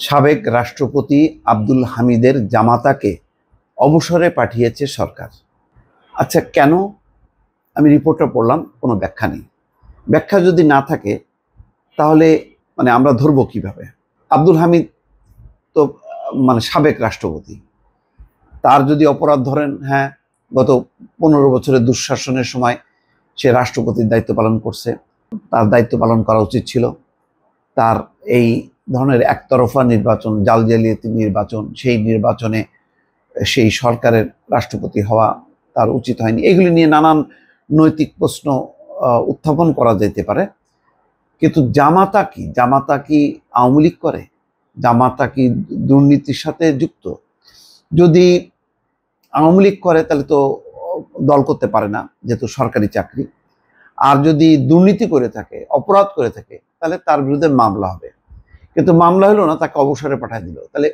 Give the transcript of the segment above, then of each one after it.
সাবেক রাষ্ট্রপতি আব্দুল হামিদের জামাতাকে অবসরে পাঠিয়েছে সরকার। আচ্ছা, কেন? আমি রিপোর্টটা পড়লাম, কোনো ব্যাখ্যা নেই। ব্যাখ্যা যদি না থাকে তাহলে আমরা ধরবো কিভাবে? আব্দুল হামিদ তো সাবেক রাষ্ট্রপতি, তার যদি অপরাধ ধরেন, হ্যাঁ, গত 15 বছরের দুঃশাসনের সময় সে রাষ্ট্রপতির দায়িত্ব পালন করছে, তার দায়িত্ব পালন করা উচিত ছিল। তার এই ধরনের একতরফা নির্বাচন, জাল জালিয়াতি নির্বাচন, সেই নির্বাচনে সেই সরকারের রাষ্ট্রপতি হওয়া তার উচিত হয়নি। এগুলি নিয়ে নানান নৈতিক প্রশ্ন উত্থাপন করা যেতে পারে। কিন্তু জামাতা কি আওয়ামী লীগ করে? জামাতা কি দুর্নীতির সাথে যুক্ত? যদি আওয়ামী লীগ করে তাহলে তো দল করতে পারে না, যেহেতু সরকারি চাকরি। আর যদি দুর্নীতি করে থাকে, অপরাধ করে থাকে, তাহলে তার বিরুদ্ধে মামলা হবে। কিন্তু মামলা হলো না, তাকে অবসরে পাঠিয়ে দিল। তাহলে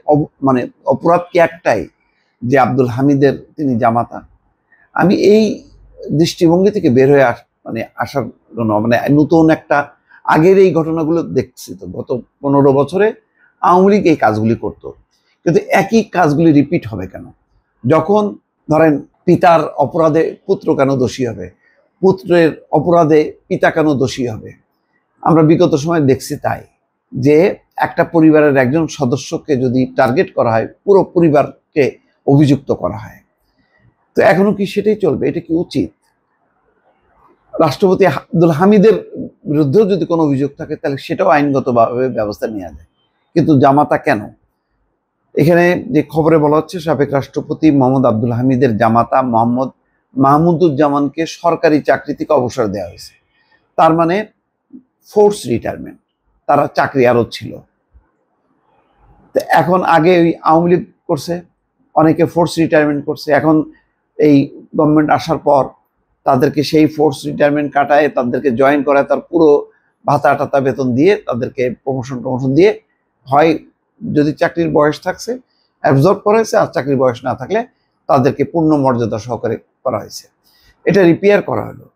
অপরাধ কি একটাই, যে আব্দুল হামিদের তিনি জামাতা? আমি এই দৃষ্টিভঙ্গি থেকে বের হয়ে আসার জন্য নতুন একটা, আগের এই ঘটনাগুলো দেখছি তো, গত 15 বছরে আওয়ামী লীগ এই কাজগুলি করতো, কিন্তু একই কাজগুলি রিপিট হবে কেন? যখন ধরেন পিতার অপরাধে পুত্র কেন দোষী হবে, পুত্রের অপরাধে পিতা কেন দোষী হবে? আমরা বিগত সময় দেখছি তাই, যে একটা পরিবারের একজন সদস্যকে যদি টার্গেট করা হয়, পুরো পরিবারকে অভিযুক্ত করা হয়। তো এখনো কি সেটাই চলবে? এটা কি উচিত? রাষ্ট্রপতি আব্দুল হামিদের বিরুদ্ধেও যদি কোনো অভিযোগ থাকে, তাহলে সেটাও আইনগতভাবে ব্যবস্থা নেওয়া যায়। কিন্তু জামাতা কেন? এখানে যে খবরে বলা হচ্ছে, সাবেক রাষ্ট্রপতি মোহাম্মদ আব্দুল হামিদের জামাতা মোহাম্মদ মাহমুদুজ্জামানকে সরকারি চাকরি থেকে অবসর দেওয়া হয়েছে। তার মানে ফোর্স রিটায়ারমেন্ট, তারা চাকরি আরও ছিল। তো এখন আগে ওই আওয়ামী লীগ করছে, অনেকে ফোর্স রিটায়ারমেন্ট করছে। এখন এই গভর্নমেন্ট আসার পর তাদেরকে সেই ফোর্স রিটায়ারমেন্ট কাটায়, তাদেরকে জয়েন করায়, তার পুরো ভাতা টাতা বেতন দিয়ে, তাদেরকে প্রমোশন দিয়ে, হয় যদি চাকরির বয়স থাকছে অ্যাবজর্ব করা হয়েছে, আর চাকরির বয়স না থাকলে তাদেরকে পূর্ণ মর্যাদা সহকারে করা হয়েছে। এটা রিপেয়ার করা হলো।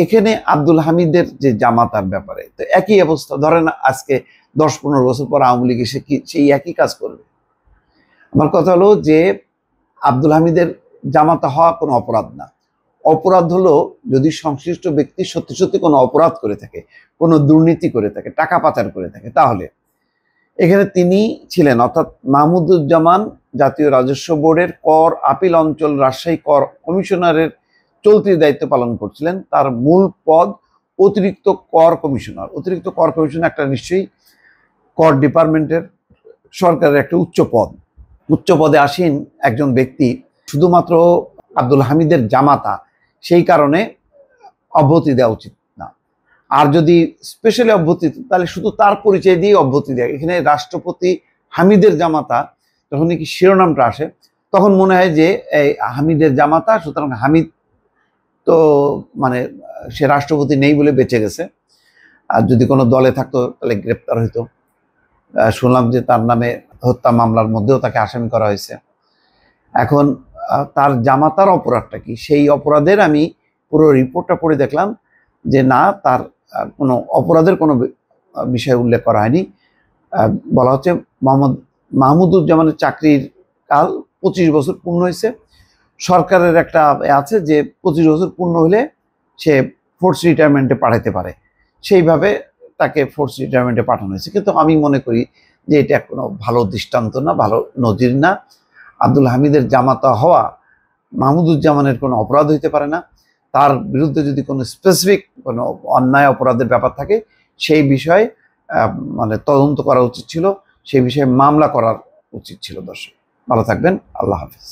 এখানে আব্দুল হামিদের যে জামাতার ব্যাপারে তো একই অবস্থা। ধরেন আজকে 10-15 বছর পর আওয়ামী লীগ এসে কি সেই একই কাজ করবে? আমার কথা হলো যে আব্দুল হামিদের জামাতা হওয়া কোনো অপরাধ না। অপরাধ হলো যদি সংশ্লিষ্ট ব্যক্তি সত্যি সত্যি কোনো অপরাধ করে থাকে, কোনো দুর্নীতি করে থাকে, টাকা পাচার করে থাকে। তাহলে এখানে তিনি ছিলেন, অর্থাৎ মাহমুদুজ্জামান জাতীয় রাজস্ব বোর্ডের কর আপিল অঞ্চল রাজশাহী কর কমিশনারের চলতি দায়িত্ব পালন করছিলেন। তার মূল পদ অতিরিক্ত কর কমিশনার। অতিরিক্ত কর কমিশনার একটা নিশ্চয়ই কর ডিপার্টমেন্টের সরকারের একটা উচ্চ পদে আসীন একজন ব্যক্তি। শুধুমাত্র আব্দুল হামিদের জামাতা, সেই কারণে অব্যাহতি দেওয়া উচিত না। আর যদি স্পেশালি অব্যাহতি, তাহলে শুধু তার পরিচয় দিয়ে অব্যাহতি দেয়। এখানে রাষ্ট্রপতি হামিদের জামাতা যখন কি শিরোনামটা আসে, তখন মনে হয় যে এই হামিদের জামাতা, সুতরাং হামিদ তো সে রাষ্ট্রপতি নেই বলে বেঁচে গেছে। আর যদি কোনো দলে থাকতো তাহলে গ্রেপ্তার হইতো। শুনলাম যে তার নামে হত্যা মামলার মধ্যেও তাকে আসামি করা হয়েছে। এখন তার জামাতার অপরাধটা কি? সেই অপরাধের আমি পুরো রিপোর্টটা পড়ে দেখলাম যে না, তার কোনো অপরাধের কোনো বিষয় উল্লেখ করা হয়নি। বলা হচ্ছে মাহমুদুজ্জামানের চাকরির কাল 25 বছর পূর্ণ হয়েছে। সরকারের একটা আছে যে 25 বছর পূর্ণ হলে সে ফোর্স রিটায়ারমেন্টে পাঠাতে পারে, সেইভাবে তাকে ফোর্স রিটায়ারমেন্টে পাঠানো হয়েছে। কিন্তু আমি মনে করি যে এটা কোনো ভালো দৃষ্টান্ত না, ভালো নজির না। আব্দুল হামিদের জামাতা হওয়া মাহমুদুজ্জামানের কোনো অপরাধ হইতে পারে না। তার বিরুদ্ধে যদি কোনো স্পেসিফিক কোনো অন্যায় অপরাধের ব্যাপার থাকে, সেই বিষয়ে তদন্ত করা উচিত ছিল, সেই বিষয়ে মামলা করার উচিত ছিল। দর্শক ভালো থাকবেন, আল্লাহ হাফিজ।